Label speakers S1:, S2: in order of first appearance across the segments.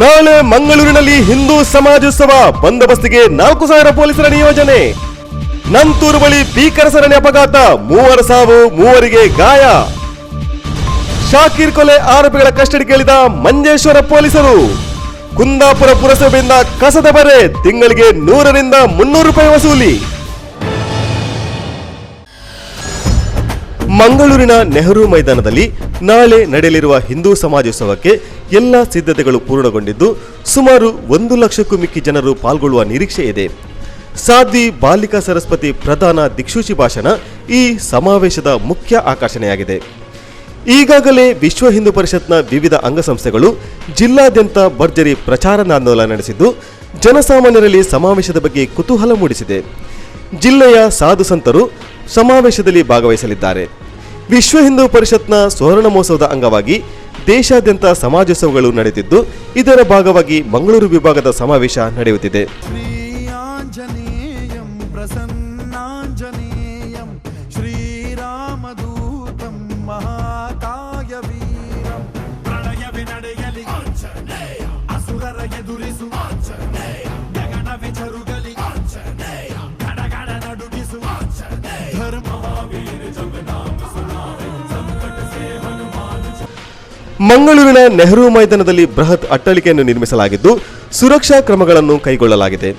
S1: ನಾಳೆ ಮಂಗಳೂರಿನಲ್ಲಿ ಹಿಂದೂ ಸಮಾಜೋತ್ಸವ ಬಂದೋಬಸ್ತಿಗೆ 4,000 ಪೊಲೀಸರ ನಿಯೋಜನೆ. ನಂತೂರು ಬಳಿ ಭೀಕರ ಸರಣಿ ಅಪಘಾತ, 3 ಸಾವು 3ರಿಗೆ ಗಾಯ. ಶಾಕೀರ್ ಕೊಲೆ ಆರೋಪಿಗಳ ಕಸ್ಟಡಿ ಕೇಳಿದ ಮಂಜೇಶ್ವರ ಪೊಲೀಸರು. ಕುಂದಾಪುರ ಪುರಸಭೆಯಿಂದ ಕಸದ ಬರೆ, ತಿಂಗಳಿಗೆ 100 ರಿಂದ 300 ರೂಪಾಯಿ ವಸೂಲಿ. ಮಂಗಳೂರಿನ ನೆಹರು ಮೈದಾನದಲ್ಲಿ ನಾಳೆ ನಡೆಯಲಿರುವ ಹಿಂದೂ ಸಮಾಜೋತ್ಸವಕ್ಕೆ ಎಲ್ಲ ಸಿದ್ಧತೆಗಳು ಪೂರ್ಣಗೊಂಡಿದ್ದು ಸುಮಾರು 1 ಲಕ್ಷಕ್ಕೂ ಮಿಕ್ಕಿ ಜನರು ಪಾಲ್ಗೊಳ್ಳುವ ನಿರೀಕ್ಷೆ ಇದೆ. ಸಾಧ್ವಿ ಬಾಲಿಕಾ ಸರಸ್ವತಿ ಪ್ರಧಾನ ದಿಕ್ಸೂಚಿ ಭಾಷಣ ಈ ಸಮಾವೇಶದ ಮುಖ್ಯ ಆಕರ್ಷಣೆಯಾಗಿದೆ. ಈಗಾಗಲೇ ವಿಶ್ವ ಹಿಂದೂ ಪರಿಷತ್ನ ವಿವಿಧ ಅಂಗಸಂಸ್ಥೆಗಳು ಜಿಲ್ಲಾದ್ಯಂತ ಭರ್ಜರಿ ಪ್ರಚಾರಾಂದೋಲನ ನಡೆಸಿದ್ದು ಜನಸಾಮಾನ್ಯರಲ್ಲಿ ಸಮಾವೇಶದ ಬಗ್ಗೆ ಕುತೂಹಲ ಮೂಡಿಸಿದೆ. ಜಿಲ್ಲೆಯ ಸಾಧು ಸಂತರು ಸಮಾವೇಶದಲ್ಲಿ ಭಾಗವಹಿಸಲಿದ್ದಾರೆ. ವಿಶ್ವ ಹಿಂದೂ ಪರಿಷತ್ನ ಸುವರ್ಣ ಮಹೋತ್ಸವದ ಅಂಗವಾಗಿ ದೇಶಾದ್ಯಂತ ಸಮಾಜೋತ್ಸವಗಳು ನಡೆದಿದ್ದು ಇದರ ಭಾಗವಾಗಿ ಮಂಗಳೂರು ವಿಭಾಗದ ಸಮಾವೇಶ ನಡೆಯುತ್ತಿದೆ. ಮಂಗಳೂರಿನ ನೆಹರು ಮೈದಾನದಲ್ಲಿ ಬೃಹತ್ ಅಟ್ಟಳಿಕೆಯನ್ನು ನಿರ್ಮಿಸಲಾಗಿದ್ದು ಸುರಕ್ಷಾ ಕ್ರಮಗಳನ್ನು ಕೈಗೊಳ್ಳಲಾಗಿದೆ.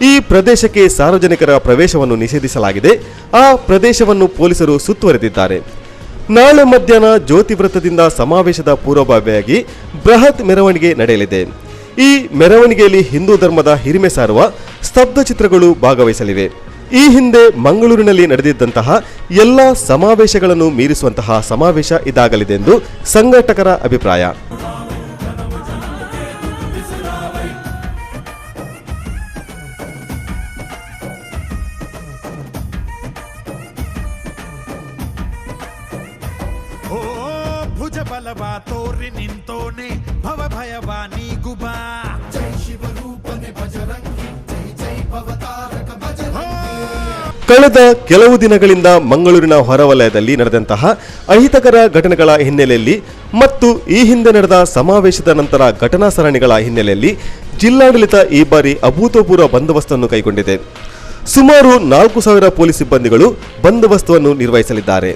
S1: ಈ ಪ್ರದೇಶಕ್ಕೆ ಸಾರ್ವಜನಿಕರ ಪ್ರವೇಶವನ್ನು ನಿಷೇಧಿಸಲಾಗಿದೆ. ಆ ಪ್ರದೇಶವನ್ನು ಪೊಲೀಸರು ಸುತ್ತುವರೆದಿದ್ದಾರೆ. ನಾಳೆ ಮಧ್ಯಾಹ್ನ ಜ್ಯೋತಿ ವೃತ್ತದಿಂದ ಸಮಾವೇಶದ ಪೂರ್ವಭಾವಿಯಾಗಿ ಬೃಹತ್ ಮೆರವಣಿಗೆ ನಡೆಯಲಿದೆ. ಈ ಮೆರವಣಿಗೆಯಲ್ಲಿ ಹಿಂದೂ ಧರ್ಮದ ಹಿರಿಮೆ ಸಾರುವ ಸ್ತಬ್ಧ ಚಿತ್ರಗಳು ಭಾಗವಹಿಸಲಿವೆ. ಈ ಹಿಂದೆ ಮಂಗಳೂರಿನಲ್ಲಿ ನಡೆದಿದ್ದಂತಹ ಎಲ್ಲ ಸಮಾವೇಶಗಳನ್ನು ಮೀರಿಸುವಂತಹ ಸಮಾವೇಶ ಇದಾಗಲಿದೆ ಎಂದು ಸಂಘಟಕರ ಅಭಿಪ್ರಾಯ. ಕಳೆದ ಕೆಲವು ದಿನಗಳಿಂದ ಮಂಗಳೂರಿನ ಹೊರವಲಯದಲ್ಲಿ ನಡೆದಂತಹ ಅಹಿತಕರ ಘಟನೆಗಳ ಹಿನ್ನೆಲೆಯಲ್ಲಿ ಮತ್ತು ಈ ಹಿಂದೆ ನಡೆದ ಸಮಾವೇಶದ ನಂತರ ಘಟನಾ ಸರಣಿಗಳ ಹಿನ್ನೆಲೆಯಲ್ಲಿ ಜಿಲ್ಲಾಡಳಿತ ಈ ಬಾರಿ ಅಭೂತಪೂರ್ವ ಬಂದೋಬಸ್ತನ್ನು ಕೈಗೊಂಡಿದೆ. ಸುಮಾರು 4,000 ಪೊಲೀಸ್ ಸಿಬ್ಬಂದಿಗಳು ಬಂದೋಬಸ್ತನ್ನು ನಿರ್ವಹಿಸಲಿದ್ದಾರೆ.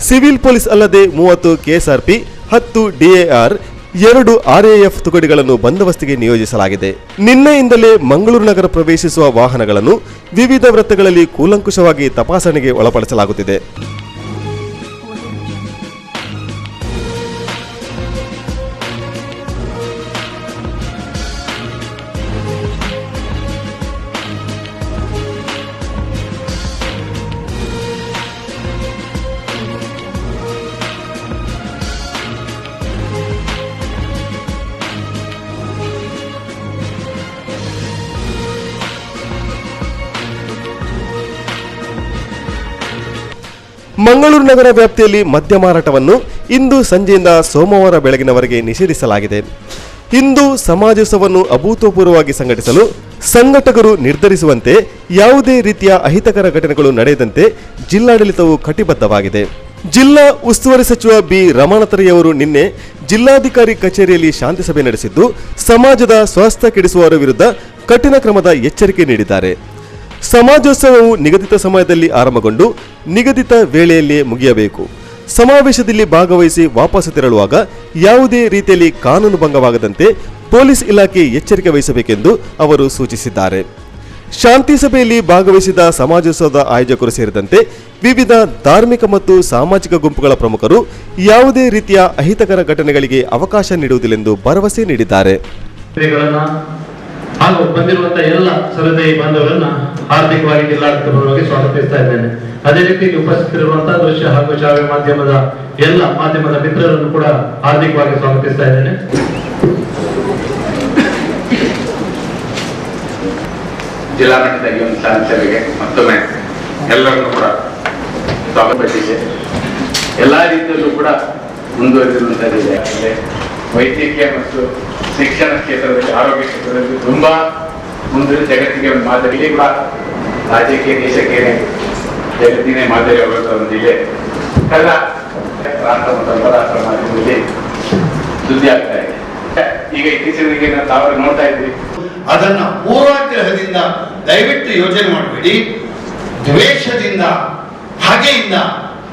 S1: ಸಿವಿಲ್ ಪೊಲೀಸ್ ಅಲ್ಲದೆ 30 ಕೆಎಸ್ಆರ್ಪಿ, 10 ಡಿಎಆರ್, 2 ಆರ್ಎಎಫ್ ತುಕಡಿಗಳನ್ನು ಬಂದೋಬಸ್ತಿಗೆ ನಿಯೋಜಿಸಲಾಗಿದೆ. ನಿನ್ನೆಯಿಂದಲೇ ಮಂಗಳೂರು ನಗರ ಪ್ರವೇಶಿಸುವ ವಾಹನಗಳನ್ನು ವಿವಿಧ ವೃತ್ತಗಳಲ್ಲಿ ಕೂಲಂಕುಷವಾಗಿ ತಪಾಸಣೆಗೆ ಒಳಪಡಿಸಲಾಗುತ್ತಿದೆ. ಮಂಗಳೂರು ನಗರ ವ್ಯಾಪ್ತಿಯಲ್ಲಿ ಮದ್ಯ ಮಾರಾಟವನ್ನು ಇಂದು ಸಂಜೆಯಿಂದ ಸೋಮವಾರ ಬೆಳಗಿನವರೆಗೆ ನಿಷೇಧಿಸಲಾಗಿದೆ. ಹಿಂದೂ ಸಮಾಜೋತ್ಸವವನ್ನು ಅಭೂತಪೂರ್ವವಾಗಿ ಸಂಘಟಿಸಲು ಸಂಘಟಕರು ನಿರ್ಧರಿಸುವಂತೆ ಯಾವುದೇ ರೀತಿಯ ಅಹಿತಕರ ಘಟನೆಗಳು ನಡೆಯದಂತೆ ಜಿಲ್ಲಾಡಳಿತವು ಕಟಿಬದ್ಧವಾಗಿದೆ. ಜಿಲ್ಲಾ ಉಸ್ತುವಾರಿ ಸಚಿವ ಬಿ ರಮಣತರಿಯವರು ನಿನ್ನೆ ಜಿಲ್ಲಾಧಿಕಾರಿ ಕಚೇರಿಯಲ್ಲಿ ಶಾಂತಿ ಸಭೆ ನಡೆಸಿದ್ದು ಸಮಾಜದ ಸ್ವಾಸ್ಥ್ಯ ಕೆಡಿಸುವವರ ವಿರುದ್ಧ ಕಠಿಣ ಕ್ರಮದ ಎಚ್ಚರಿಕೆ ನೀಡಿದ್ದಾರೆ. ಸಮಾಜೋತ್ಸವವು ನಿಗದಿತ ಸಮಯದಲ್ಲಿ ಆರಂಭಗೊಂಡು ನಿಗದಿತ ವೇಳೆಯಲ್ಲಿಯೇ ಮುಗಿಯಬೇಕು. ಸಮಾವೇಶದಲ್ಲಿ ಭಾಗವಹಿಸಿ ವಾಪಸ್ಸು ತೆರಳುವಾಗ ಯಾವುದೇ ರೀತಿಯಲ್ಲಿ ಕಾನೂನು ಭಂಗವಾಗದಂತೆ ಪೊಲೀಸ್ ಇಲಾಖೆ ಎಚ್ಚರಿಕೆ ವಹಿಸಬೇಕೆಂದು ಅವರು ಸೂಚಿಸಿದ್ದಾರೆ. ಶಾಂತಿ ಸಭೆಯಲ್ಲಿ ಭಾಗವಹಿಸಿದ ಸಮಾಜೋತ್ಸವದ ಆಯೋಜಕರು ಸೇರಿದಂತೆ ವಿವಿಧ ಧಾರ್ಮಿಕ ಮತ್ತು ಸಾಮಾಜಿಕ ಗುಂಪುಗಳ ಪ್ರಮುಖರು ಯಾವುದೇ ರೀತಿಯ ಅಹಿತಕರ ಘಟನೆಗಳಿಗೆ ಅವಕಾಶ ನೀಡುವುದಿല്ലെಂದು ಭರವಸೆ ನೀಡಿದ್ದಾರೆ.
S2: ಹಾಗೂ ಬಂದಿರುವಂತಹ ಎಲ್ಲ ಸಹೃದಯಿ ಬಾಂಧವರನ್ನ ಹಾರ್ದಿಕವಾಗಿ ಜಿಲ್ಲಾಡಳಿತ ಪರವಾಗಿ ಸ್ವಾಗತಿಸ್ತಾ ಇದ್ದೇನೆ. ಅದೇ ರೀತಿ ಉಪಸ್ಥಿತರಿರುವಂತಹ ದೃಶ್ಯ ಹಾಗೂ ಶ್ರಾವ್ಯ ಮಾಧ್ಯಮದ ಎಲ್ಲ ಮಾಧ್ಯಮದ ಮಿತ್ರರನ್ನು ಕೂಡ ಹಾರ್ದಿಕವಾಗಿ ಸ್ವಾಗತಿಸ್ತಾ ಇದ್ದೇನೆ.
S3: ಜಿಲ್ಲಾ ಮಟ್ಟದ ಈ ಒಂದು ಶಾಂತಿ ಸಭೆಗೆ ಮತ್ತೊಮ್ಮೆ ಎಲ್ಲರನ್ನು ಕೂಡ ಸ್ವಾಗತಿಸಿದೆ. ಎಲ್ಲಾ ರೀತಿಯಲ್ಲೂ ಕೂಡ ಮುಂದುವರೆದಿರುವಂತಹದ್ದಿದೆ. ವೈದ್ಯಕೀಯ ಮತ್ತು ಶಿಕ್ಷಣ ಕ್ಷೇತ್ರದಲ್ಲಿ, ಆರೋಗ್ಯ ಕ್ಷೇತ್ರದಲ್ಲಿ ತುಂಬಾ ಮುಂದಿನ ಜಗತ್ತಿಗೆ ಒಂದು ಮಾದರಿ ಕೂಡ ರಾಜ್ಯಕ್ಕೆ, ದೇಶಕ್ಕೆ, ಜಗತ್ತಿನೇ ಮಾದರಿ ಆಗುವಂತಹ ಒಂದು ಜಿಲ್ಲೆ ಕಳೆದ ರಾಷ್ಟ್ರ ಮತ್ತು ಅಂತಾರಾಷ್ಟ್ರ ಮಾಧ್ಯಮದಲ್ಲಿ ಸುದ್ದಿ ಆಗ್ತಾ ಇದೆ. ಈಗ ಇತ್ತೀಚೆಗೆ ತಾವು ನೋಡ್ತಾ ಇದ್ದೀರಿ.
S4: ಅದನ್ನ ಪೂರ್ವಾಗ್ರಹದಿಂದ ದಯವಿಟ್ಟು ಯೋಚನೆ ಮಾಡಬೇಡಿ. ದ್ವೇಷದಿಂದ, ಹಗೆಯಿಂದ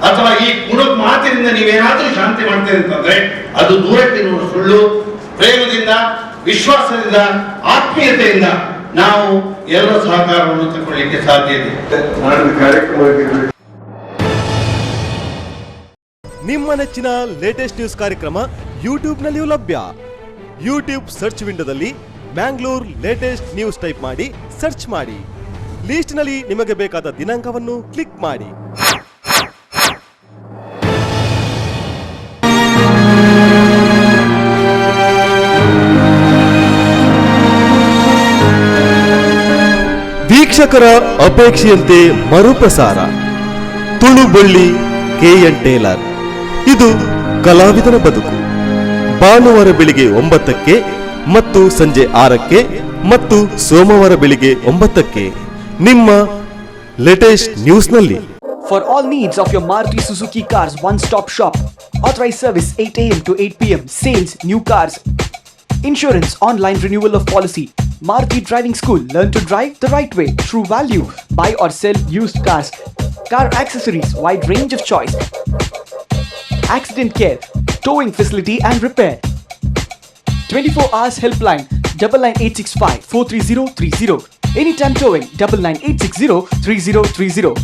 S4: ಅಥವಾ ಈ ಕುಣಕ್ ಮಾತಿನಿಂದ ನೀವೇನಾದ್ರೂ ಶಾಂತಿ ಮಾಡ್ತೀರಿ ಅಂತಂದ್ರೆ ಅದು ದೂರಕ್ಕೆ ನೋಡು ಸುಳ್ಳು. ಪ್ರೇಮದಿಂದ, ವಿಶ್ವಾಸದಿಂದ, ಆತ್ಮೀಯತೆಯಿಂದ ನಾವು ಎಲ್ಲರ ಸಹಕಾರವನ್ನು ತಗೊಳ್ಳಿಕ್ಕೆ ಸಾಧ್ಯ ಇದೆ.
S1: ನಿಮ್ಮ ನೆಚ್ಚಿನ ಲೇಟೆಸ್ಟ್ ನ್ಯೂಸ್ ಕಾರ್ಯಕ್ರಮ ಯೂಟ್ಯೂಬ್ನಲ್ಲಿಯೂ ಲಭ್ಯ. ಯೂಟ್ಯೂಬ್ ಸರ್ಚ್ ವಿಂಡೋದಲ್ಲಿ ಮ್ಯಾಂಗ್ಳೂರ್ ಲೇಟೆಸ್ಟ್ ನ್ಯೂಸ್ ಟೈಪ್ ಮಾಡಿ ಸರ್ಚ್ ಮಾಡಿ. ಲಿಸ್ಟ್ನಲ್ಲಿ ನಿಮಗೆ ಬೇಕಾದ ದಿನಾಂಕವನ್ನು ಕ್ಲಿಕ್ ಮಾಡಿ. ವೀಕ್ಷಕರ ಅಪೇಕ್ಷೆಯಂತೆ ಮರುಪ್ರಸಾರ ತುಳು ಬಳ್ಳಿ KN ಟೇಲರ್. ಇದು ಕಲಾವಿದನ ಬದುಕು. ಭಾನುವಾರ ಬೆಳಿಗ್ಗೆ 9ಕ್ಕೆ ಮತ್ತು ಸಂಜೆ 6ಕ್ಕೆ ಮತ್ತು ಸೋಮವಾರ ಬೆಳಿಗ್ಗೆ 9ಕ್ಕೆ ನಿಮ್ಮ latest ನ್ಯೂಸ್ನಲ್ಲಿ.
S5: For all needs of your Maruti Suzuki cars, one-stop shop. Authorized service 8 a.m. to 8 p.m. Sales, new cars. Insurance, online renewal of policy. Maruti Driving School. Learn to drive the right way. True value. Buy or sell used cars. Car accessories, wide range of choice. Accident care, towing facility and repair. 24 hours helpline 99865 43030. Anytime towing 99860 3030.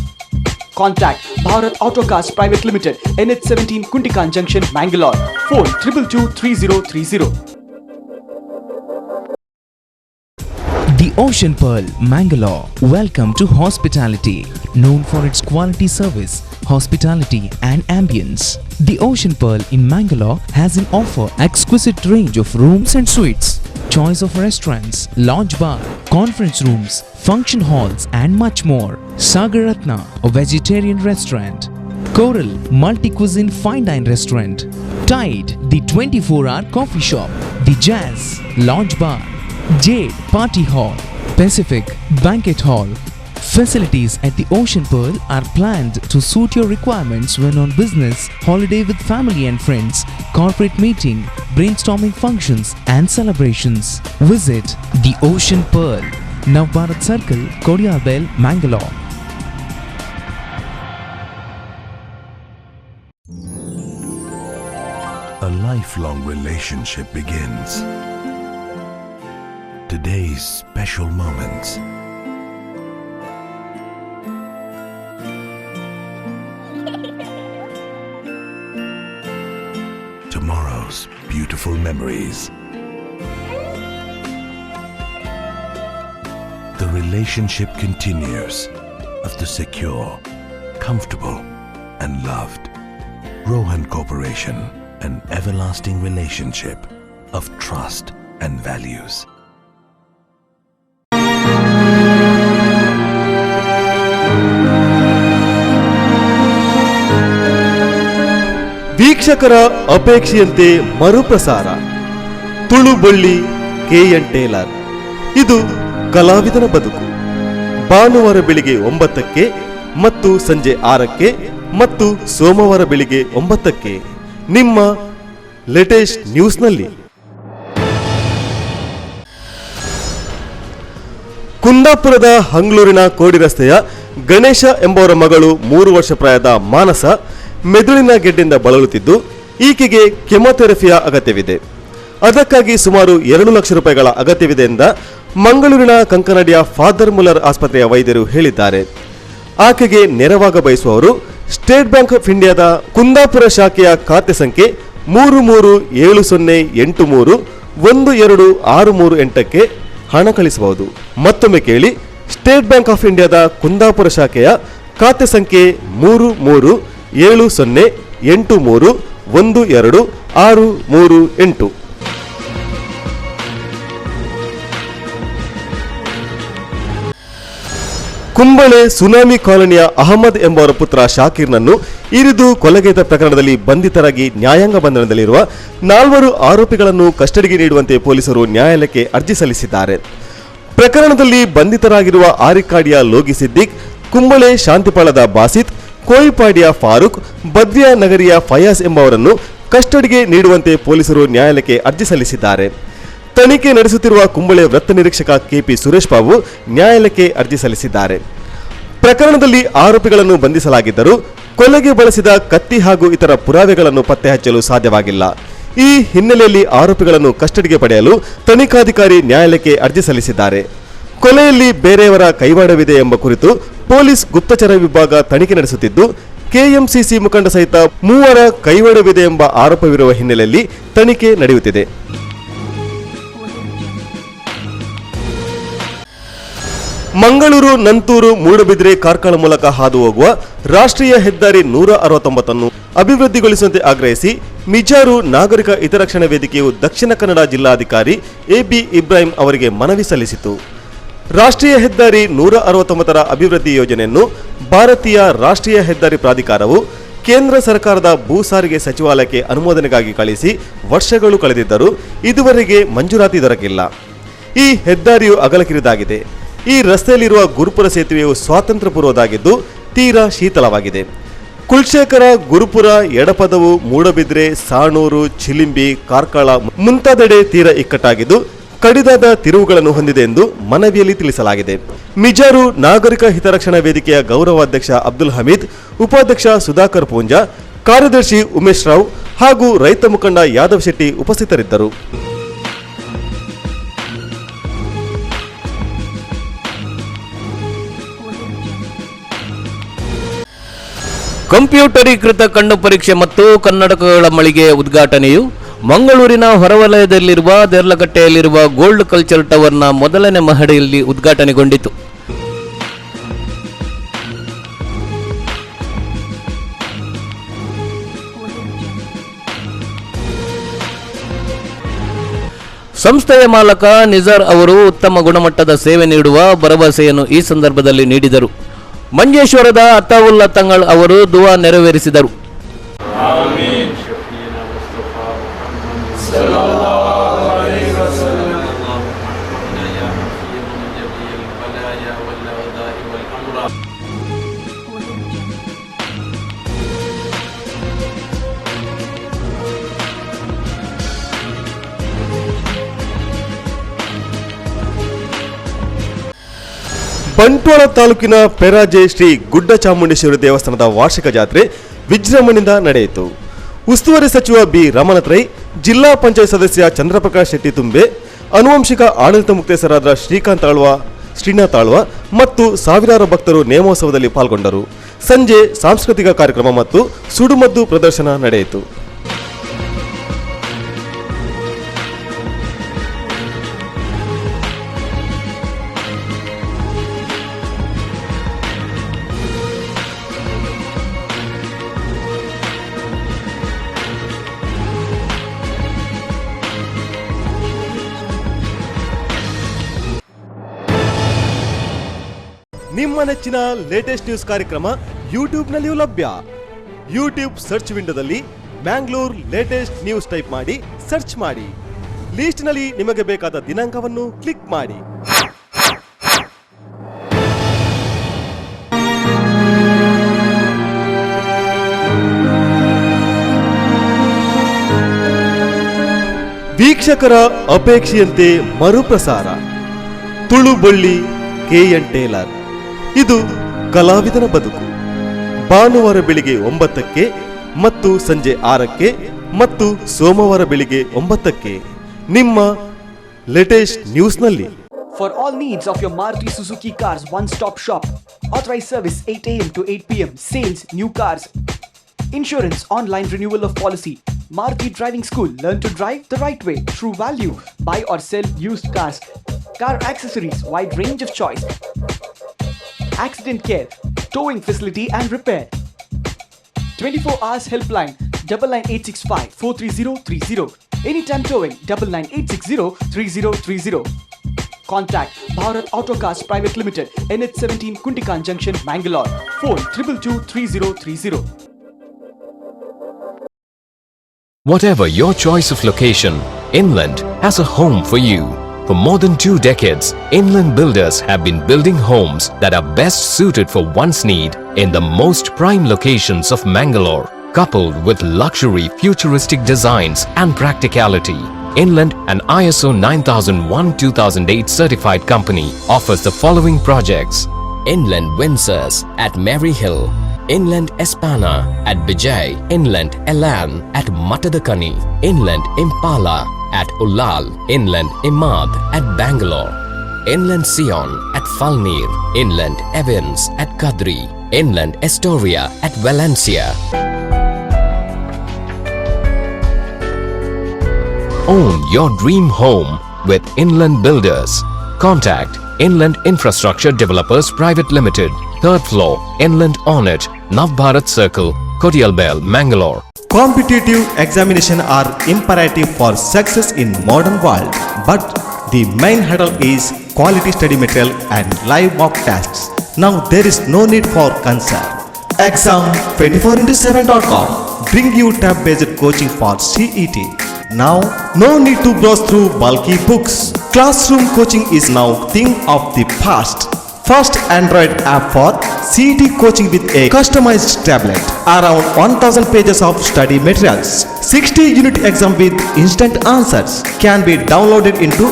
S5: Contact Bharat Autocars Private Limited, NH17 Kuntikan Junction, Mangalore. Phone 222 3030.
S6: The Ocean Pearl, Mangalore. Welcome to hospitality. Known for its quality service, hospitality and ambience. The Ocean Pearl in Mangalore has an offer exquisite range of rooms and suites. Choice of restaurants, lounge bar, conference rooms, function halls and much more. Sagaratna, a vegetarian restaurant. Coral, multi-cuisine fine dine restaurant. Tide, the 24-hour coffee shop. The Jazz, lounge bar. Jade, party hall. Pacific, banquet hall. Facilities at the Ocean Pearl are planned to suit your requirements when on business, holiday with family and friends, corporate meeting, brainstorming functions and celebrations. Visit the Ocean Pearl, Navbharat Circle, Kodiyarbel, Mangalore.
S7: A lifelong relationship begins. Today's special moments. Tomorrow's beautiful memories. The relationship continues of the secure, comfortable and loved. Rohan Corporation, an everlasting relationship of trust and values.
S1: ವೀಕ್ಷಕರ ಅಪೇಕ್ಷೆಯಂತೆ ಮರುಪ್ರಸಾರ ತುಳು ಬಳ್ಳಿ KN Taylor. ಇದು ಕಲಾವಿದನ ಬದುಕು. ಭಾನುವಾರ ಬೆಳಿಗ್ಗೆ 9ಕ್ಕೆ ಮತ್ತು ಸಂಜೆ 6ಕ್ಕೆ ಮತ್ತು ಸೋಮವಾರ ಬೆಳಿಗ್ಗೆ 9ಕ್ಕೆ ನಿಮ್ಮ ಲೇಟೆಸ್ಟ್ ನ್ಯೂಸ್ನಲ್ಲಿ. ಕುಂದಾಪುರದ ಹಂಗ್ಳೂರಿನ ಕೋಡಿ ರಸ್ತೆಯ ಗಣೇಶ ಎಂಬವರ ಮಗಳು 3 ವರ್ಷ ಪ್ರಾಯದ ಮಾನಸ ಮೆದುಳಿನ ಗೆಡ್ಡೆಯಿಂದ ಬಳಲುತ್ತಿದ್ದು ಈಕೆಗೆ ಕೆಮೊಥೆರಪಿಯ ಅಗತ್ಯವಿದೆ. ಅದಕ್ಕಾಗಿ ಸುಮಾರು 2 ಲಕ್ಷ ರೂಪಾಯಿಗಳ ಅಗತ್ಯವಿದೆ ಎಂದು ಮಂಗಳೂರಿನ ಕಂಕನಾಡಿಯ ಫಾದರ್ ಮುಲ್ಲರ್ ಆಸ್ಪತ್ರೆಯ ವೈದ್ಯರು ಹೇಳಿದ್ದಾರೆ. ಆಕೆಗೆ ನೆರವಾಗ ಬಯಸುವವರು ಸ್ಟೇಟ್ ಬ್ಯಾಂಕ್ ಆಫ್ ಇಂಡಿಯಾದ ಕುಂದಾಪುರ ಶಾಖೆಯ ಖಾತೆ ಸಂಖ್ಯೆ 337083126338ಕ್ಕೆ ಹಣ ಕಳಿಸಬಹುದು. ಮತ್ತೊಮ್ಮೆ ಕೇಳಿ, ಸ್ಟೇಟ್ ಬ್ಯಾಂಕ್ ಆಫ್ ಇಂಡಿಯಾದ ಕುಂದಾಪುರ ಶಾಖೆಯ ಖಾತೆ ಸಂಖ್ಯೆ 337083126338. ಕುಂಬಳೆ ಸುನಾಮಿ ಕಾಲೋನಿಯ ಅಹಮದ್ ಎಂಬವರ ಪುತ್ರ ಶಾಕೀರ್ನನ್ನು ಇರಿದು ಕೊಲೆಗೈದ ಪ್ರಕರಣದಲ್ಲಿ ಬಂಧಿತರಾಗಿ ನ್ಯಾಯಾಂಗ ಬಂಧನದಲ್ಲಿರುವ 4 ಆರೋಪಿಗಳನ್ನು ಕಸ್ಟಡಿಗೆ ನೀಡುವಂತೆ ಪೊಲೀಸರು ನ್ಯಾಯಾಲಯಕ್ಕೆ ಅರ್ಜಿ ಸಲ್ಲಿಸಿದ್ದಾರೆ. ಪ್ರಕರಣದಲ್ಲಿ ಬಂಧಿತರಾಗಿರುವ ಆರಿಕಾಡಿಯ ಲೋಗಿ ಸಿದ್ದಿಕ್, ಕುಂಬಳೆ ಶಾಂತಿಪಾಳದ ಬಾಸಿತ್, ಕೋಯಿಪಾಡಿಯ ಫಾರೂಕ್, ಬದ್ರಿಯಾ ನಗರಿಯ ಫಯಾಜ್ ಎಂಬವರನ್ನು ಕಸ್ಟಡಿಗೆ ನೀಡುವಂತೆ ಪೊಲೀಸರು ನ್ಯಾಯಾಲಯಕ್ಕೆ ಅರ್ಜಿ ಸಲ್ಲಿಸಿದ್ದಾರೆ. ತನಿಖೆ ನಡೆಸುತ್ತಿರುವ ಕುಂಬಳೆ ವೃತ್ತ ನಿರೀಕ್ಷಕ ಕೆಪಿ ಸುರೇಶ್ ಬಾಬು ನ್ಯಾಯಾಲಯಕ್ಕೆ ಅರ್ಜಿ ಸಲ್ಲಿಸಿದ್ದಾರೆ. ಪ್ರಕರಣದಲ್ಲಿ ಆರೋಪಿಗಳನ್ನು ಬಂಧಿಸಲಾಗಿದ್ದರೂ ಕೊಲೆಗೆ ಬಳಸಿದ ಕತ್ತಿ ಹಾಗೂ ಇತರ ಪುರಾವೆಗಳನ್ನು ಪತ್ತೆ ಹಚ್ಚಲು ಸಾಧ್ಯವಾಗಿಲ್ಲ. ಈ ಹಿನ್ನೆಲೆಯಲ್ಲಿ ಆರೋಪಿಗಳನ್ನು ಕಸ್ಟಡಿಗೆ ಪಡೆಯಲು ತನಿಖಾಧಿಕಾರಿ ನ್ಯಾಯಾಲಯಕ್ಕೆ ಅರ್ಜಿ ಸಲ್ಲಿಸಿದ್ದಾರೆ. ಕೊಲೆಯಲ್ಲಿ ಬೇರೆಯವರ ಕೈವಾಡವಿದೆ ಎಂಬ ಕುರಿತು ಪೊಲೀಸ್ ಗುಪ್ತಚರ ವಿಭಾಗ ತನಿಖೆ ನಡೆಸುತ್ತಿದ್ದು, ಕೆಎಂಸಿಸಿ ಮುಖಂಡ ಸಹಿತ 3 ಕೈವಾಡವಿದೆ ಎಂಬ ಆರೋಪವಿರುವ ಹಿನ್ನೆಲೆಯಲ್ಲಿ ತನಿಖೆ ನಡೆಯುತ್ತಿದೆ. ಮಂಗಳೂರು ನಂತೂರು ಮೂಡಬಿದ್ರೆ ಕಾರ್ಕಳ ಮೂಲಕ ಹಾದು ಹೋಗುವ ರಾಷ್ಟ್ರೀಯ ಹೆದ್ದಾರಿ 169 ಅಭಿವೃದ್ಧಿಗೊಳಿಸುವಂತೆ ಆಗ್ರಹಿಸಿ ಮಿಜಾರು ನಾಗರಿಕ ಹಿತರಕ್ಷಣಾ ವೇದಿಕೆಯು ದಕ್ಷಿಣ ಕನ್ನಡ ಜಿಲ್ಲಾಧಿಕಾರಿ ಎಬಿ ಇಬ್ರಾಹಿಂ ಅವರಿಗೆ ಮನವಿ ಸಲ್ಲಿಸಿತು. ರಾಷ್ಟ್ರೀಯ ಹೆದ್ದಾರಿ 169ರ ಅಭಿವೃದ್ಧಿ ಯೋಜನೆಯನ್ನು ಭಾರತೀಯ ರಾಷ್ಟ್ರೀಯ ಹೆದ್ದಾರಿ ಪ್ರಾಧಿಕಾರವು ಕೇಂದ್ರ ಸರ್ಕಾರದ ಭೂ ಸಾರಿಗೆ ಸಚಿವಾಲಯಕ್ಕೆ ಅನುಮೋದನೆಗಾಗಿ ಕಳಿಸಿ ವರ್ಷಗಳು ಕಳೆದಿದ್ದರೂ ಇದುವರೆಗೆ ಮಂಜೂರಾತಿ ದೊರಕಿಲ್ಲ. ಈ ಹೆದ್ದಾರಿಯು ಅಗಲಕಿರಿದಾಗಿದೆ. ಈ ರಸ್ತೆಯಲ್ಲಿರುವ ಗುರುಪುರ ಸೇತುವೆಯು ಸ್ವಾತಂತ್ರ್ಯ ಪೂರ್ವದಾಗಿದ್ದು ತೀರಾ ಶೀತಲವಾಗಿದೆ. ಕುಲ್ಶೇಖರ, ಗುರುಪುರ, ಎಡಪದವು, ಮೂಡಬಿದ್ರೆ, ಸಾಣೂರು, ಚಿಲಿಂಬಿ, ಕಾರ್ಕಳ ಮುಂತಾದೆಡೆ ತೀರಾ ಇಕ್ಕಟ್ಟಾಗಿದ್ದು ಕಡಿದಾದ ತಿರುವುಗಳನ್ನು ಹೊಂದಿದೆ ಎಂದು ಮನವಿಯಲ್ಲಿ ತಿಳಿಸಲಾಗಿದೆ. ಮಿಜಾರು ನಾಗರಿಕ ಹಿತರಕ್ಷಣಾ ವೇದಿಕೆಯ ಗೌರವಾಧ್ಯಕ್ಷ ಅಬ್ದುಲ್ ಹಮೀದ್, ಉಪಾಧ್ಯಕ್ಷ ಸುಧಾಕರ್ ಪೂಂಜಾ, ಕಾರ್ಯದರ್ಶಿ ಉಮೇಶ್ ರಾವ್ ಹಾಗೂ ರೈತ ಮುಖಂಡ ಯಾದವ್ ಶೆಟ್ಟಿ ಉಪಸ್ಥಿತರಿದ್ದರು.
S8: ಕಂಪ್ಯೂಟರೀಕೃತ ಕಣ್ಣು ಪರೀಕ್ಷೆ ಮತ್ತು ಕನ್ನಡಕಗಳ ಮಳಿಗೆಯ ಉದ್ಘಾಟನೆಯು ಮಂಗಳೂರಿನ ಹೊರವಲಯದಲ್ಲಿರುವ ದೇರ್ಲಕಟ್ಟೆಯಲ್ಲಿರುವ ಗೋಲ್ಡ್ ಕಲ್ಚರ್ ಟವರ್ನ ಮೊದಲನೇ ಮಹಡಿಯಲ್ಲಿ ಉದ್ಘಾಟನೆಗೊಂಡಿತು. ಸಂಸ್ಥೆಯ ಮಾಲಕ ನಿಜಾರ್ ಅವರು ಉತ್ತಮ ಗುಣಮಟ್ಟದ ಸೇವೆ ನೀಡುವ ಭರವಸೆಯನ್ನು ಈ ಸಂದರ್ಭದಲ್ಲಿ ನೀಡಿದರು. ಮಂಜೇಶ್ವರದ ಅತಾವುಲ್ಲಾ ತಂಗಳ್ ಅವರು ದುವಾ ನೆರವೇರಿಸಿದರು.
S1: ಬಂಟ್ವಾಳ ತಾಲೂಕಿನ ಪೆರಾಜೆ ಶ್ರೀ ಗುಡ್ಡ ಚಾಮುಂಡೇಶ್ವರಿ ದೇವಸ್ಥಾನದ ವಾರ್ಷಿಕ ಜಾತ್ರೆ ವಿಜೃಂಭಣೆಯಿಂದ ನಡೆಯಿತು. ಉಸ್ತುವಾರಿ ಸಚಿವ ಬಿ ರಮನಾಥ್ ರೈ, ಜಿಲ್ಲಾ ಪಂಚಾಯತ್ ಸದಸ್ಯ ಚಂದ್ರಪ್ರಕಾಶ್ ಶೆಟ್ಟಿ ತುಂಬೆ, ಆನುವಂಶಿಕ ಆಡಳಿತ ಮುಕ್ತೇಸರಾದ ಶ್ರೀನಾಥ್ ಆಳ್ವ ಮತ್ತು ಸಾವಿರಾರು ಭಕ್ತರು ನೇಮೋತ್ಸವದಲ್ಲಿ ಪಾಲ್ಗೊಂಡರು. ಸಂಜೆ ಸಾಂಸ್ಕೃತಿಕ ಕಾರ್ಯಕ್ರಮ ಮತ್ತು ಸುಡುಮದ್ದು ಪ್ರದರ್ಶನ ನಡೆಯಿತು. ನಿಮ್ಮ ನೆಚ್ಚಿನ ಲೇಟೆಸ್ಟ್ ನ್ಯೂಸ್ ಕಾರ್ಯಕ್ರಮ ಯೂಟ್ಯೂಬ್ನಲ್ಲಿಯೂ ಲಭ್ಯ. ಯೂಟ್ಯೂಬ್ ಸರ್ಚ್ ವಿಂಡೋದಲ್ಲಿ ಮ್ಯಾಂಗ್ಳೂರ್ ಲೇಟೆಸ್ಟ್ ನ್ಯೂಸ್ ಟೈಪ್ ಮಾಡಿ ಸರ್ಚ್ ಮಾಡಿ. ಲಿಸ್ಟ್ನಲ್ಲಿ ನಿಮಗೆ ಬೇಕಾದ ದಿನಾಂಕವನ್ನು ಕ್ಲಿಕ್ ಮಾಡಿ. ವೀಕ್ಷಕರ ಅಪೇಕ್ಷೆಯಂತೆ ಮರುಪ್ರಸಾರ ತುಳು ಬಳ್ಳಿ KN ಟೇಲರ್. ಇದು ಕಲಾವಿದನ ಬದುಕು. ಭಾನುವಾರ ಬೆಳಿಗ್ಗೆ 9ಕ್ಕೆ ಮತ್ತು ಸಂಜೆ 6ಕ್ಕೆ ಮತ್ತು ಸೋಮವಾರ ಬೆಳಿಗ್ಗೆ 9ಕ್ಕೆ ನಿಮ್ಮ latest ನ್ಯೂಸ್ನಲ್ಲಿ.
S5: For all needs of your Maruti Suzuki cars, one-stop shop. Authorized service 8 a.m. to 8 p.m. Sales, new cars. Insurance, online renewal of policy. Maruti Driving School. Learn to drive the right way. True value. Buy or sell used cars. Car accessories. Wide range of choice. Accident care. Towing facility and repair. 24 hours helpline. 99865 43030. Anytime towing. 99860 3030. Contact Bharat Autocast Private Limited, NH17 Kundikan Junction, Mangalore. Phone 222 3030.
S9: Whatever your choice of location, Inland has a home for you. For more than 2 decades, Inland Builders have been building homes that are best suited for one's need in the most prime locations of Mangalore, coupled with luxury futuristic designs and practicality. Inland, an ISO 9001-2008 certified company, offers the following projects: Inland Windsors at Maryhill, Inland Espana at Bijay, Inland Elan at Matadakani, Inland Impala at Ullal, Inland Imad at Bangalore, Inland Sion at Falnir, Inland Evans at Kadri, Inland Astoria at Valencia. Own your dream home with Inland Builders. Contact Inland Infrastructure Developers Private Limited, 3rd floor, Inland Ornate, Navbharat Circle, Kodialbel, Mangalore.
S10: Competitive examinations are imperative for success in modern world, but the main hurdle is quality study material and live mock tests. Now there is no need for concern. Exam24x7.com bring you tab-based coaching for CET. Now, no need to browse through bulky books. Classroom coaching is now thing of the past. First Android app for CET coaching with a customized tablet. Around 1000 pages of study materials. 60 unit exam with instant answers can be downloaded into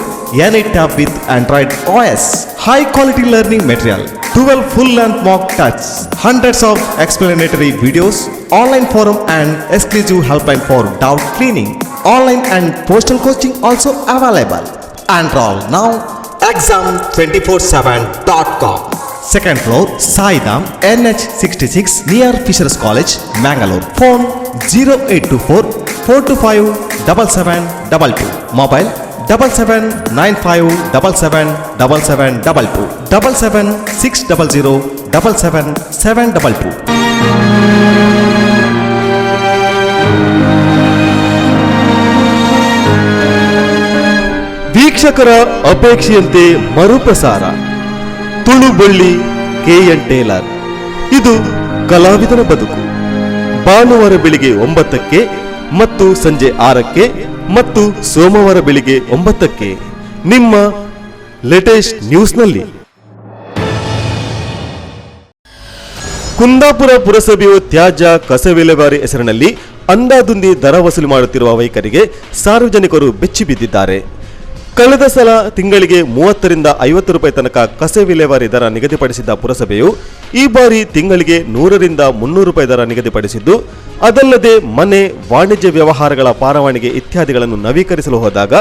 S10: any tab with Android OS. High quality learning material. 12 full-length mock tests, hundreds of explanatory videos, online forum and exclusive helpline for doubt clearing. Online and postal coaching also available. Enroll now. Exam247.com. Second floor, Saidam, NH66 near Fishers College, Mangalore. Phone 0824 425 7722. Mobile 7795777722 77600 77722.
S1: ವೀಕ್ಷಕರ ಅಪೇಕ್ಷೆಯಂತೆ ಮರುಪ್ರಸಾರ ತುಳು ಬಳ್ಳಿ KN Taylor. ಇದು ಕಲಾವಿದನ ಬದುಕು. ಭಾನುವಾರ ಬೆಳಿಗ್ಗೆ 9ಕ್ಕೆ ಮತ್ತು ಸಂಜೆ 6ಕ್ಕೆ ಮತ್ತು ಸೋಮವಾರ ಬೆಳಿಗ್ಗೆ 9ಕ್ಕೆ ನಿಮ್ಮ ಲೇಟೆಸ್ಟ್ ನ್ಯೂಸ್ನಲ್ಲಿ. ಕುಂದಾಪುರ ಪುರಸಭೆಯು ತ್ಯಾಜ್ಯ ಕಸ ವಿಲೇವಾರಿ ಹೆಸರಿನಲ್ಲಿ ಅಂದಾದುಂದಿ ದರ ವಸೂಲಿ ಮಾಡುತ್ತಿರುವ ವೈಖರಿಗೆ ಸಾರ್ವಜನಿಕರು ಬೆಚ್ಚಿ ಬಿದ್ದಿದ್ದಾರೆ. ಕಳೆದ ಸಲ ತಿಂಗಳಿಗೆ 30ರಿಂದ 50 ರೂಪಾಯಿ ತನಕ ಕಸ ವಿಲೇವಾರಿ ದರ ನಿಗದಿಪಡಿಸಿದ್ದ ಪುರಸಭೆಯು ಈ ಬಾರಿ ತಿಂಗಳಿಗೆ 100ರಿಂದ 300 ರೂಪಾಯಿ ದರ ನಿಗದಿಪಡಿಸಿದ್ದು, ಅದಲ್ಲದೆ ಮನೆ, ವಾಣಿಜ್ಯ ವ್ಯವಹಾರಗಳ ಪರವಾನಗಿ ಇತ್ಯಾದಿಗಳನ್ನು ನವೀಕರಿಸಲು ಹೋದಾಗ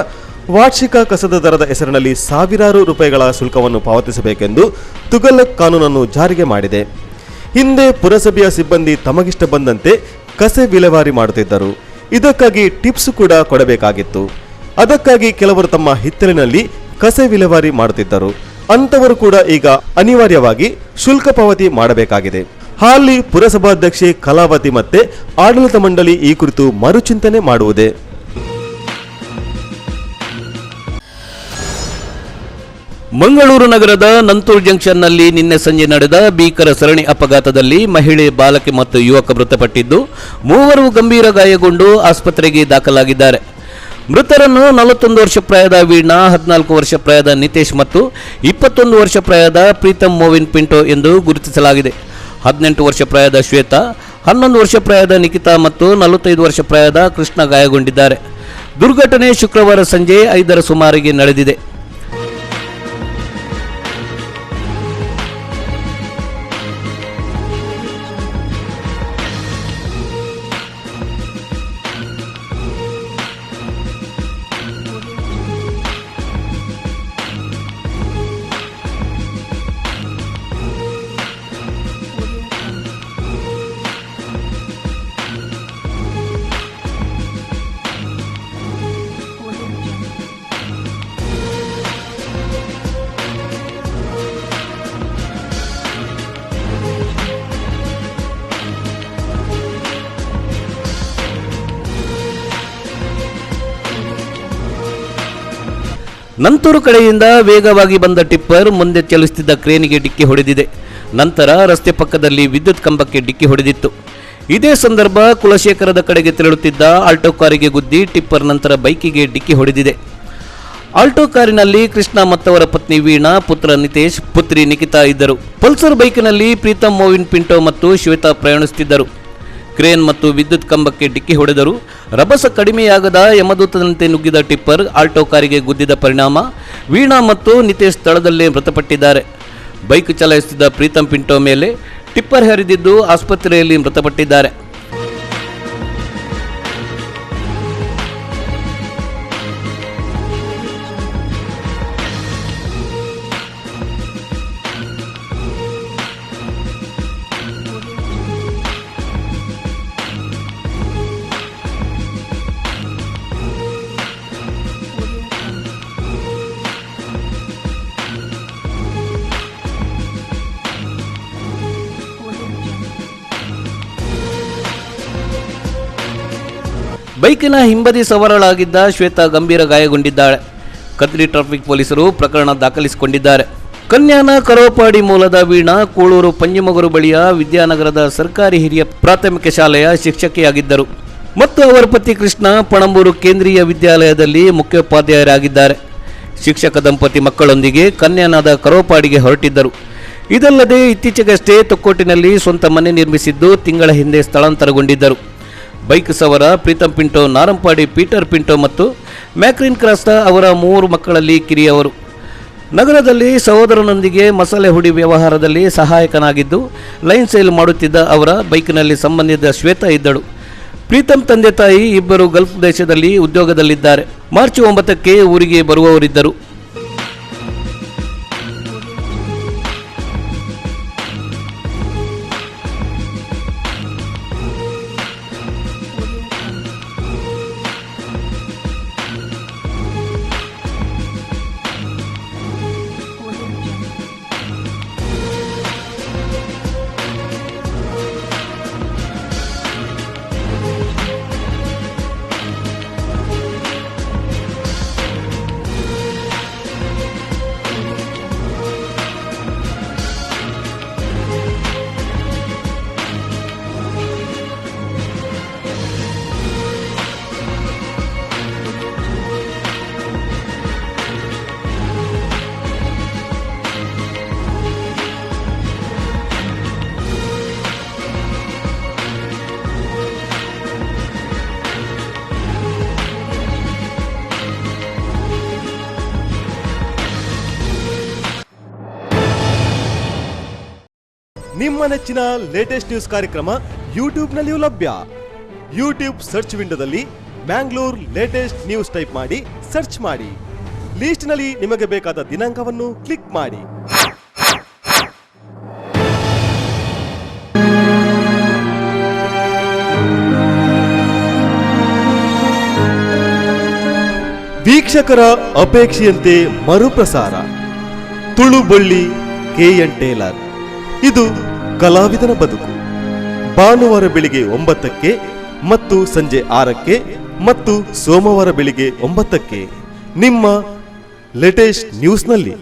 S1: ವಾರ್ಷಿಕ ಕಸದ ದರದ ಹೆಸರಿನಲ್ಲಿ ಸಾವಿರಾರು ರೂಪಾಯಿಗಳ ಶುಲ್ಕವನ್ನು ಪಾವತಿಸಬೇಕೆಂದು ತುಗಲಕ್ ಕಾನೂನನ್ನು ಜಾರಿಗೆ ಮಾಡಿದೆ. ಹಿಂದೆ ಪುರಸಭೆಯ ಸಿಬ್ಬಂದಿ ತಮಗಿಷ್ಟ ಬಂದಂತೆ ಕಸ ವಿಲೇವಾರಿ ಮಾಡುತ್ತಿದ್ದರು. ಇದಕ್ಕಾಗಿ ಟಿಪ್ಸ್ ಕೂಡ ಕೊಡಬೇಕಾಗಿತ್ತು. ಅದಕ್ಕಾಗಿ ಕೆಲವರು ತಮ್ಮ ಹಿತ್ತಲಿನಲ್ಲಿ ಕಸ ವಿಲೇವಾರಿ ಮಾಡುತ್ತಿದ್ದರು. ಅಂತವರು ಕೂಡ ಈಗ ಅನಿವಾರ್ಯವಾಗಿ ಶುಲ್ಕ ಪಾವತಿ ಮಾಡಬೇಕಾಗಿದೆ. ಹಾಲಿ ಪುರಸಭಾಧ್ಯಕ್ಷೆ ಕಲಾವತಿ ಮತ್ತೆ ಆಡಳಿತ ಮಂಡಳಿ ಈ ಕುರಿತು ಮರುಚಿಂತನೆ ಮಾಡುವುದೇ.
S8: ಮಂಗಳೂರು ನಗರದ ನಂತೂರು ಜಂಕ್ಷನ್ನಲ್ಲಿ ನಿನ್ನೆ ಸಂಜೆ ನಡೆದ ಭೀಕರ ಸರಣಿ ಅಪಘಾತದಲ್ಲಿ ಮಹಿಳೆ, ಬಾಲಕಿ ಮತ್ತು ಯುವಕ ಮೃತಪಟ್ಟಿದ್ದು, 3 ಗಂಭೀರ ಗಾಯಗೊಂಡು ಆಸ್ಪತ್ರೆಗೆ ದಾಖಲಾಗಿದ್ದಾರೆ. ಮೃತರನ್ನು 41 ವರ್ಷ ಪ್ರಾಯದ ವೀಣಾ, 14 ವರ್ಷ ಪ್ರಾಯದ ನಿತೇಶ್ ಮತ್ತು 21 ವರ್ಷ ಪ್ರಾಯದ ಪ್ರೀತಮ್ ಮೋವಿನ್ ಪಿಂಟೋ ಎಂದು ಗುರುತಿಸಲಾಗಿದೆ. 18 ವರ್ಷ ಪ್ರಾಯದ ಶ್ವೇತಾ, 11 ವರ್ಷ ಪ್ರಾಯದ ನಿಖಿತಾ ಮತ್ತು 45 ವರ್ಷ ಪ್ರಾಯದ ಕೃಷ್ಣ ಗಾಯಗೊಂಡಿದ್ದಾರೆ. ದುರ್ಘಟನೆ ಶುಕ್ರವಾರ ಸಂಜೆ 5ರ ಸುಮಾರಿಗೆ ನಡೆದಿದೆ. ನಂತೂರು ಕಡೆಯಿಂದ ವೇಗವಾಗಿ ಬಂದ ಟಿಪ್ಪರ್ ಮುಂದೆ ಚಲಿಸುತ್ತಿದ್ದ ಕ್ರೇನಿಗೆ ಡಿಕ್ಕಿ ಹೊಡೆದಿದೆ. ನಂತರ ರಸ್ತೆ ಪಕ್ಕದಲ್ಲಿ ವಿದ್ಯುತ್ ಕಂಬಕ್ಕೆ ಡಿಕ್ಕಿ ಹೊಡೆದಿತ್ತು. ಇದೇ ಸಂದರ್ಭ ಕುಲಶೇಖರದ ಕಡೆಗೆ ತೆರಳುತ್ತಿದ್ದ ಆಲ್ಟೋ ಕಾರಿಗೆ ಗುದ್ದಿ ಟಿಪ್ಪರ್ ನಂತರ ಬೈಕಿಗೆ ಡಿಕ್ಕಿ ಹೊಡೆದಿದೆ. ಆಲ್ಟೋ ಕಾರಿನಲ್ಲಿ ಕೃಷ್ಣ ಮತ್ತವರ ಪತ್ನಿ ವೀಣಾ, ಪುತ್ರ ನಿತೇಶ್, ಪುತ್ರಿ ನಿಖಿತಾ ಇದ್ದರು. ಪಲ್ಸರ್ ಬೈಕಿನಲ್ಲಿ ಪ್ರೀತಮ್ ಮೋವಿನ್ ಪಿಂಟೋ ಮತ್ತು ಶ್ವೇತಾ ಪ್ರಯಾಣಿಸುತ್ತಿದ್ದರು. ಕ್ರೇನ್ ಮತ್ತು ವಿದ್ಯುತ್ ಕಂಬಕ್ಕೆ ಡಿಕ್ಕಿ ಹೊಡೆದರು. ರಭಸ ಕಡಿಮೆಯಾಗದ ಯಮದೂತದಂತೆ ನುಗ್ಗಿದ ಟಿಪ್ಪರ್ ಆಲ್ಟೋ ಕಾರಿಗೆ ಗುದ್ದಿದ ಪರಿಣಾಮ ವೀಣಾ ಮತ್ತು ನಿತೇಶ್ ಸ್ಥಳದಲ್ಲೇ ಮೃತಪಟ್ಟಿದ್ದಾರೆ. ಬೈಕ್ ಚಲಾಯಿಸುತ್ತಿದ್ದ ಪ್ರೀತಮ್ ಪಿಂಟೋ ಮೇಲೆ ಟಿಪ್ಪರ್ ಹರಿದಿದ್ದು ಆಸ್ಪತ್ರೆಯಲ್ಲಿ ಮೃತಪಟ್ಟಿದ್ದಾರೆ. ಬೈಕಿನ ಹಿಂಬದಿ ಸವಾರಳಾಗಿದ್ದ ಶ್ವೇತಾ ಗಂಭೀರ ಗಾಯಗೊಂಡಿದ್ದಾಳೆ. ಕದ್ರಿ ಟ್ರಾಫಿಕ್ ಪೊಲೀಸರು ಪ್ರಕರಣ ದಾಖಲಿಸಿಕೊಂಡಿದ್ದಾರೆ. ಕನ್ಯಾನ ಕರೋಪಾಡಿ ಮೂಲದ ವೀಣಾ ಕೂಳೂರು ಪಂಜಿಮಗರು ಬಳಿಯ ವಿದ್ಯಾನಗರದ ಸರ್ಕಾರಿ ಹಿರಿಯ ಪ್ರಾಥಮಿಕ ಶಾಲೆಯ ಶಿಕ್ಷಕಿಯಾಗಿದ್ದರು ಮತ್ತು ಅವರ ಪತಿ ಕೃಷ್ಣ ಪಣಂಬೂರು ಕೇಂದ್ರೀಯ ವಿದ್ಯಾಲಯದಲ್ಲಿ ಮುಖ್ಯೋಪಾಧ್ಯಾಯರಾಗಿದ್ದಾರೆ. ಶಿಕ್ಷಕ ದಂಪತಿ ಮಕ್ಕಳೊಂದಿಗೆ ಕನ್ಯಾನದ ಕರೋಪಾಡಿಗೆ ಹೊರಟಿದ್ದರು. ಇದಲ್ಲದೆ ಇತ್ತೀಚೆಗಷ್ಟೇ ತೊಕ್ಕೋಟಿನಲ್ಲಿ ಸ್ವಂತ ಮನೆ ನಿರ್ಮಿಸಿದ್ದು ತಿಂಗಳ ಹಿಂದೆ ಸ್ಥಳಾಂತರಗೊಂಡಿದ್ದರು. ಬೈಕ್ ಸವಾರ ಪ್ರೀತಮ್ ಪಿಂಟೋ ನಾರಂಪಾಡಿ ಪೀಟರ್ ಪಿಂಟೋ ಮತ್ತು ಮ್ಯಾಕ್ರಿನ್ ಕ್ರಾಸ್ಟ ಅವರ 3 ಮಕ್ಕಳಲ್ಲಿ ಕಿರಿಯವರು. ನಗರದಲ್ಲಿ ಸಹೋದರನೊಂದಿಗೆ ಮಸಾಲೆ ಹುಡಿ ವ್ಯವಹಾರದಲ್ಲಿ ಸಹಾಯಕನಾಗಿದ್ದು ಲೈನ್ ಸೇಲ್ ಮಾಡುತ್ತಿದ್ದ ಅವರ ಬೈಕ್ನಲ್ಲಿ ಸಂಬಂಧಿಸಿದ ಶ್ವೇತಾ ಇದ್ದಳು. ಪ್ರೀತಮ್ ತಂದೆ ತಾಯಿ ಇಬ್ಬರು ಗಲ್ಫ್ ದೇಶದಲ್ಲಿ ಉದ್ಯೋಗದಲ್ಲಿದ್ದಾರೆ. ಮಾರ್ಚ್ 9ಕ್ಕೆ ಊರಿಗೆ ಬರುವವರಿದ್ದರು.
S1: ನಿಮ್ಮ ನೆಚ್ಚಿನ ಲೇಟೆಸ್ಟ್ ನ್ಯೂಸ್ ಕಾರ್ಯಕ್ರಮ ಯೂಟ್ಯೂಬ್ನಲ್ಲಿಯೂ ಲಭ್ಯ. ಯೂಟ್ಯೂಬ್ ಸರ್ಚ್ ವಿಂಡೋದಲ್ಲಿ ಮ್ಯಾಂಗ್ಳೂರ್ ಲೇಟೆಸ್ಟ್ ನ್ಯೂಸ್ ಟೈಪ್ ಮಾಡಿ ಸರ್ಚ್ ಮಾಡಿ. ಲೀಸ್ಟ್ನಲ್ಲಿ ನಿಮಗೆ ಬೇಕಾದ ದಿನಾಂಕವನ್ನು ಕ್ಲಿಕ್ ಮಾಡಿ. ವೀಕ್ಷಕರ ಅಪೇಕ್ಷೆಯಂತೆ ಮರುಪ್ರಸಾರ ತುಳುಬಳ್ಳಿ KN ಟೇಲರ್. ಇದು ಕಲಾವಿದನ ಬದುಕು. ಭಾನುವಾರ ಬೆಳಿಗ್ಗೆ 9ಕ್ಕೆ ಮತ್ತು ಸಂಜೆ 6ಕ್ಕೆ ಮತ್ತು ಸೋಮವಾರ ಬೆಳಿಗ್ಗೆ 9ಕ್ಕೆ ನಿಮ್ಮ ಲೇಟೆಸ್ಟ್ ನ್ಯೂಸ್ನಲ್ಲಿ.